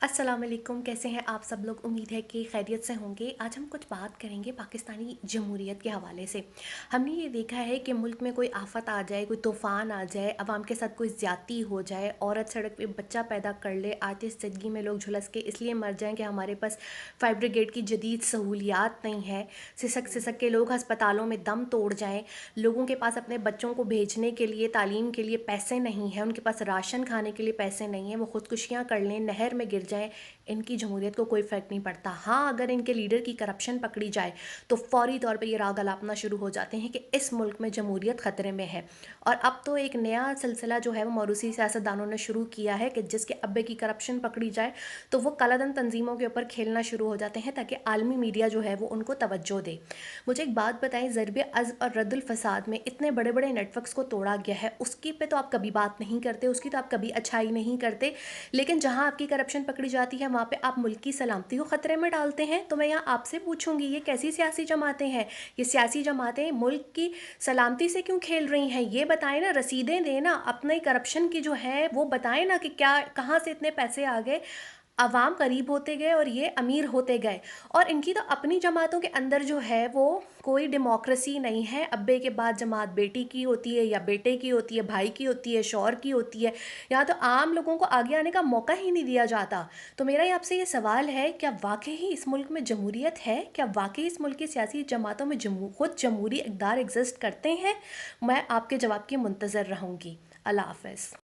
अस्सलाम वालेकुम। कैसे हैं आप सब लोग? उम्मीद है कि खैरियत से होंगे। आज हम कुछ बात करेंगे पाकिस्तानी जमहूरियत के हवाले से। हमने ये देखा है कि मुल्क में कोई आफत आ जाए, कोई तूफ़ान आ जाए, अवाम के साथ कोई ज़्यादती हो जाए, औरत सड़क पे बच्चा पैदा कर ले, आतिश ज़दगी में लोग झुलस के इसलिए मर जाएं कि हमारे पास फायर ब्रिगेड की जदीद सहूलियात नहीं है। सिसक सिसक के लोग अस्पतालों में दम तोड़ जाएँ। लोगों के पास अपने बच्चों को भेजने के लिए, तालीम के लिए पैसे नहीं हैं, उनके पास राशन खाने के लिए पैसे नहीं हैं, वो ख़ुदकुशियाँ कर लें, नहर में गिर जाएँ। इनकी जमहूरियत को कोई फ़र्क नहीं पड़ता। हाँ, अगर इनके लीडर की करप्शन पकड़ी जाए तो फ़ौरी तौर पे ये राग अलापना शुरू हो जाते हैं कि इस मुल्क में जमहूरियत ख़तरे में है। और अब तो एक नया सिलसिला जो है वो मौरूसी सियासतदानों ने शुरू किया है कि जिसके अब्बे की करप्शन पकड़ी जाए तो वो कालाधन तंजीमों के ऊपर खेलना शुरू हो जाते हैं ताकि आलमी मीडिया जो है वो उनको तवज्जो दे। मुझे एक बात बताएं, ज़रब अज़्ब और रद्दुल फ़साद में इतने बड़े बड़े नेटवर्क्स को तोड़ा गया है, उसकी पे तो आप कभी बात नहीं करते, उसकी तो आप कभी अच्छाई नहीं करते। लेकिन जहाँ आपकी करप्शन पकड़ी जाती है वहाँ पे आप मुल्क की सलामती को ख़तरे में डालते हैं। तो मैं यहाँ आपसे पूछूंगी, ये कैसी सियासी जमातें हैं? ये सियासी जमातें मुल्क की सलामती से क्यों खेल रही हैं? ये बताएं ना, रसीदें दें ना, अपने करप्शन की जो है वो बताएं ना कि क्या, कहाँ से इतने पैसे आ गए। अवाम करीब होते गए और ये अमीर होते गए। और इनकी तो अपनी जमातों के अंदर जो है वो कोई डेमोक्रेसी नहीं है। अब्बे के बाद जमात बेटी की होती है या बेटे की होती है, भाई की होती है, शौहर की होती है। यहाँ तो आम लोगों को आगे आने का मौका ही नहीं दिया जाता। तो मेरा ये आपसे ये सवाल है, क्या वाकई ही इस मुल्क में जमहूरियत है? क्या वाकई इस मुल्क की सियासी जमातों में खुद जमहूरी इक़दार एग्जिस्ट करते हैं? मैं आपके जवाब की मुंतज़र रहूँगी। अल्लाह हाफ़िज़।